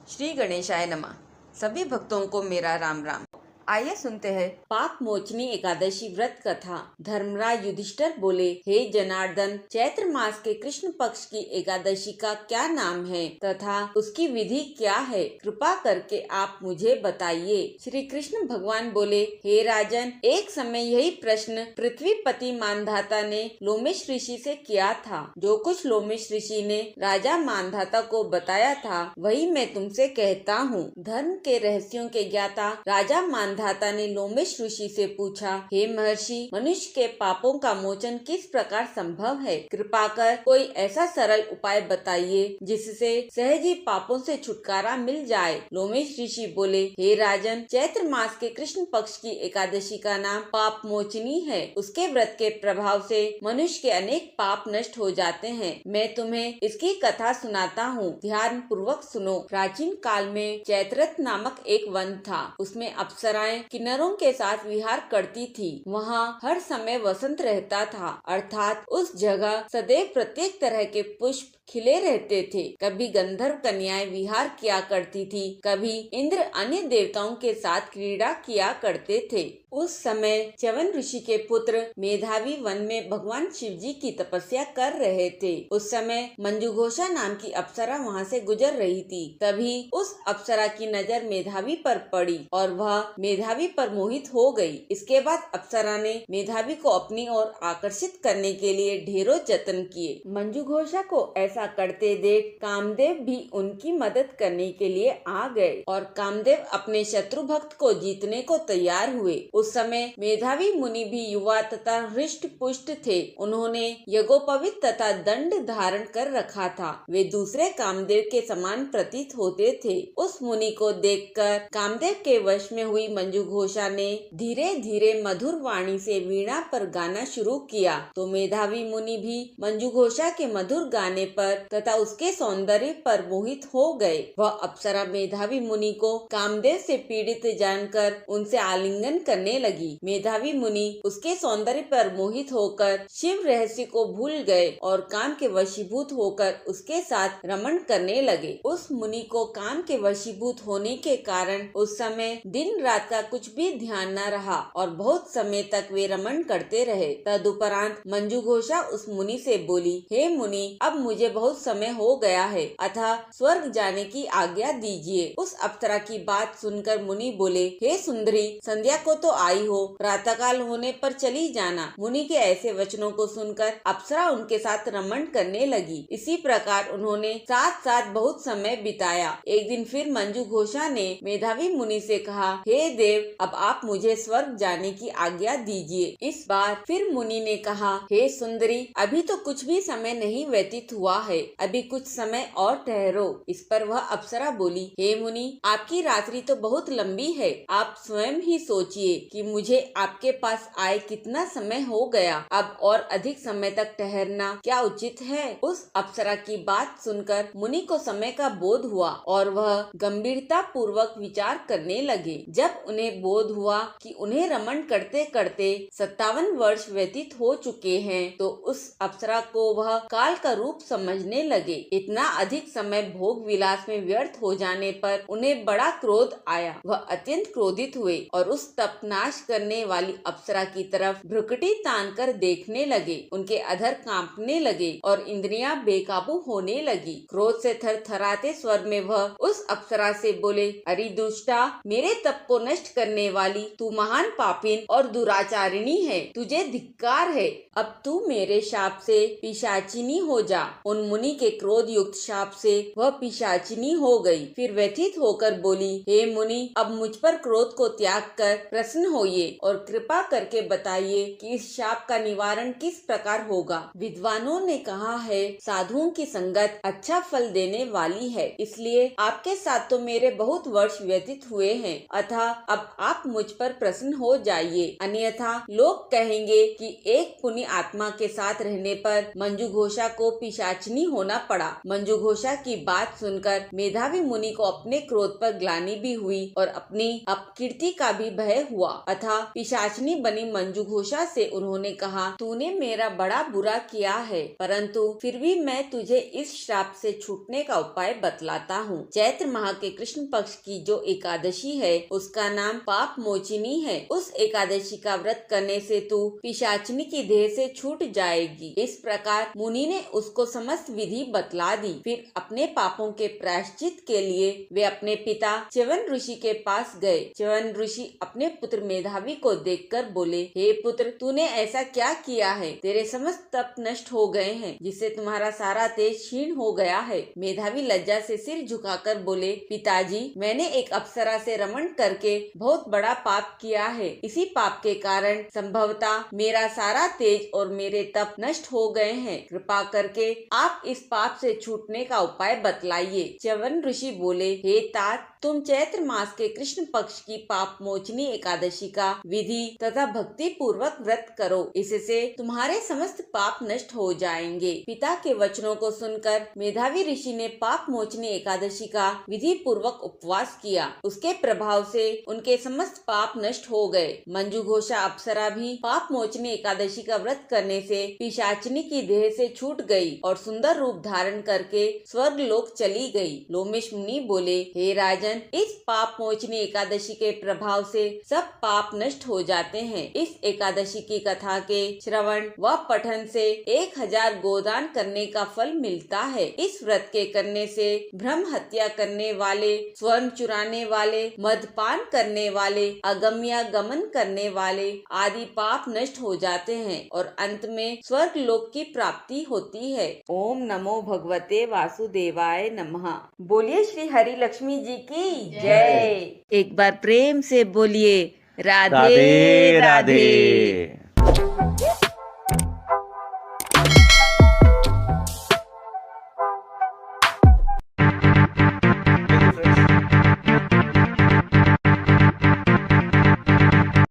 श्री गणेशाय नमः। सभी भक्तों को मेरा राम राम। आइए सुनते हैं पाप मोचनी एकादशी व्रत कथा। धर्मराज युधिष्ठिर बोले, हे जनार्दन, चैत्र मास के कृष्ण पक्ष की एकादशी का क्या नाम है तथा उसकी विधि क्या है? कृपा करके आप मुझे बताइए। श्री कृष्ण भगवान बोले, हे राजन, एक समय यही प्रश्न पृथ्वीपति मानधाता ने लोमेश ऋषि से किया था। जो कुछ लोमेश ऋषि ने राजा मानधाता को बताया था वही मैं तुमसे कहता हूँ। धर्म के रहस्यों के ज्ञाता राजा मानधाता ने लोमेश ऋषि से पूछा, हे महर्षि, मनुष्य के पापों का मोचन किस प्रकार संभव है? कृपा कर कोई ऐसा सरल उपाय बताइए जिससे सहज ही पापों से छुटकारा मिल जाए। लोमेश ऋषि बोले, हे राजन, चैत्र मास के कृष्ण पक्ष की एकादशी का नाम पाप मोचनी है। उसके व्रत के प्रभाव से मनुष्य के अनेक पाप नष्ट हो जाते हैं। मैं तुम्हें इसकी कथा सुनाता हूँ, ध्यान पूर्वक सुनो। प्राचीन काल में चैत्रथ नामक एक वन था। उसमें अप्सराएं किन्नरों के साथ विहार करती थी। वहाँ हर समय वसंत रहता था, अर्थात उस जगह सदैव प्रत्येक तरह के पुष्प खिले रहते थे। कभी गंधर्व कन्याएं विहार किया करती थी, कभी इंद्र अन्य देवताओं के साथ क्रीड़ा किया करते थे। उस समय च्यवन ऋषि के पुत्र मेधावी वन में भगवान शिव जी की तपस्या कर रहे थे। उस समय मंजुघोषा नाम की अप्सरा वहाँ से गुजर रही थी। तभी उस अप्सरा की नजर मेधावी पर पड़ी और वह मेधावी पर मोहित हो गई। इसके बाद अप्सरा ने मेधावी को अपनी ओर आकर्षित करने के लिए ढेरों जतन किए। मंजुघोषा को ऐसा करते देख कामदेव भी उनकी मदद करने के लिए आ गए और कामदेव अपने शत्रु भक्त को जीतने को तैयार हुए। उस समय मेधावी मुनि भी युवा तथा हृष्ट पुष्ट थे। उन्होंने यज्ञोपवीत तथा दंड धारण कर रखा था। वे दूसरे कामदेव के समान प्रतीत होते थे। उस मुनि को देखकर कामदेव के वश में हुई मंजुघोषा ने धीरे धीरे मधुर वाणी से वीणा पर गाना शुरू किया तो मेधावी मुनि भी मंजुघोषा के मधुर गाने पर तथा उसके सौंदर्य पर मोहित हो गए। वह अप्सरा मेधावी मुनि को कामदेव से पीड़ित जानकर उनसे आलिंगन करने लगी। मेधावी मुनि उसके सौंदर्य पर मोहित होकर शिव रहस्य को भूल गए और काम के वशीभूत होकर उसके साथ रमण करने लगे। उस मुनि को काम के वशीभूत होने के कारण उस समय दिन रात का कुछ भी ध्यान न रहा और बहुत समय तक वे रमण करते रहे। तदुपरांत मंजुघोषा उस मुनि से बोली, हे मुनि, अब मुझे बहुत समय हो गया है, अतः स्वर्ग जाने की आज्ञा दीजिए। उस अप्सरा की बात सुनकर मुनि बोले, हे सुंदरी, संध्या को तो आई हो, प्रातःकाल होने पर चली जाना। मुनि के ऐसे वचनों को सुनकर अप्सरा उनके साथ रमण करने लगी। इसी प्रकार उन्होंने साथ साथ बहुत समय बिताया। एक दिन फिर मंजुघोषा ने मेधावी मुनि से कहा, हे देव, अब आप मुझे स्वर्ग जाने की आज्ञा दीजिए। इस बार फिर मुनि ने कहा, हे सुंदरी, अभी तो कुछ भी समय नहीं व्यतीत हुआ है, अभी कुछ समय और ठहरो। इस पर वह अप्सरा बोली, हे मुनि, आपकी रात्रि तो बहुत लंबी है, आप स्वयं ही सोचिए कि मुझे आपके पास आए कितना समय हो गया। अब और अधिक समय तक ठहरना क्या उचित है? उस अप्सरा की बात सुनकर मुनि को समय का बोध हुआ और वह गंभीरता पूर्वक विचार करने लगे। जब उन्हें बोध हुआ कि उन्हें रमण करते करते 57 वर्ष व्यतीत हो चुके हैं तो उस अप्सरा को वह काल का रूप समझने लगे। इतना अधिक समय भोग विलास में व्यर्थ हो जाने पर उन्हें बड़ा क्रोध आया। वह अत्यंत क्रोधित हुए और उस तप नाश करने वाली अप्सरा की तरफ भ्रुकुटी तान कर देखने लगे। उनके अधर कांपने लगे और इंद्रियां बेकाबू होने लगी। क्रोध से थरथराते स्वर में वह उस अप्सरा से बोले, अरे दुष्टा, मेरे तप को नष्ट करने वाली, तू महान पापिन और दुराचारिणी है, तुझे धिक्कार है। अब तू मेरे शाप से पिशाचिनी हो जा। उन मुनि के क्रोध युक्त शाप से वह पिशाचिनी हो गई। फिर व्यथित होकर बोली, हे मुनि, अब मुझ पर क्रोध को त्याग कर प्रसन्न होइए और कृपा करके बताइए कि इस शाप का निवारण किस प्रकार होगा। विद्वानों ने कहा है, साधुओं की संगत अच्छा फल देने वाली है, इसलिए आपके साथ तो मेरे बहुत वर्ष व्यतीत हुए हैं, अतः अब आप मुझ पर प्रसन्न हो जाइए, अन्यथा लोग कहेंगे कि एक पुण्य आत्मा के साथ रहने पर मंजुघोषा को पिशाच पिशाचनी होना पड़ा। मंजू घोषा की बात सुनकर मेधावी मुनि को अपने क्रोध पर ग्लानि भी हुई और अपनी अपकीर्ति का भी भय हुआ। अतः पिशाचनी बनी मंजू घोषा से उन्होंने कहा, तूने मेरा बड़ा बुरा किया है, परंतु फिर भी मैं तुझे इस श्राप से छूटने का उपाय बतलाता हूँ। चैत्र माह के कृष्ण पक्ष की जो एकादशी है उसका नाम पाप मोचिनी है। उस एकादशी का व्रत करने से तू पिशाचनी की देह से छूट जाएगी। इस प्रकार मुनि ने उसको समस्त विधि बतला दी। फिर अपने पापों के प्रायश्चित के लिए वे अपने पिता च्यवन ऋषि के पास गए। च्यवन ऋषि अपने पुत्र मेधावी को देखकर बोले, हे पुत्र, तूने ऐसा क्या किया है? तेरे समस्त तप नष्ट हो गए हैं, जिससे तुम्हारा सारा तेज क्षीण हो गया है। मेधावी लज्जा से सिर झुकाकर बोले, पिताजी, मैंने एक अप्सरा से रमण करके बहुत बड़ा पाप किया है। इसी पाप के कारण संभवतः मेरा सारा तेज और मेरे तप नष्ट हो गए हैं। कृपा करके आप इस पाप से छूटने का उपाय बतलाइए। च्यवन ऋषि बोले, हे तात, तुम चैत्र मास के कृष्ण पक्ष की पाप मोचनी एकादशी का विधि तथा भक्ति पूर्वक व्रत करो। इससे तुम्हारे समस्त पाप नष्ट हो जाएंगे। पिता के वचनों को सुनकर मेधावी ऋषि ने पाप मोचनी एकादशी का विधि पूर्वक उपवास किया। उसके प्रभाव से उनके समस्त पाप नष्ट हो गए। मंजू घोषा अप्सरा भी पाप मोचनी एकादशी का व्रत करने से पिशाचनी की देह से छूट गई और सुंदर रूप धारण करके स्वर्ग लोक चली गई। लोमेश मुनि बोले, हे राजन, इस पाप मोचनी एकादशी के प्रभाव से सब पाप नष्ट हो जाते हैं। इस एकादशी की कथा के श्रवण व पठन से 1000 गोदान करने का फल मिलता है। इस व्रत के करने से ब्रह्म हत्या करने वाले, स्वर्ण चुराने वाले, मदपान करने वाले, अगम्य गमन करने वाले आदि पाप नष्ट हो जाते हैं और अंत में स्वर्ग लोक की प्राप्ति होती है। ओम नमो भगवते वासुदेवाय नमः। बोलिए श्री हरि लक्ष्मी जी की जय। एक बार प्रेम से बोलिए, राधे राधे राधे। राधे।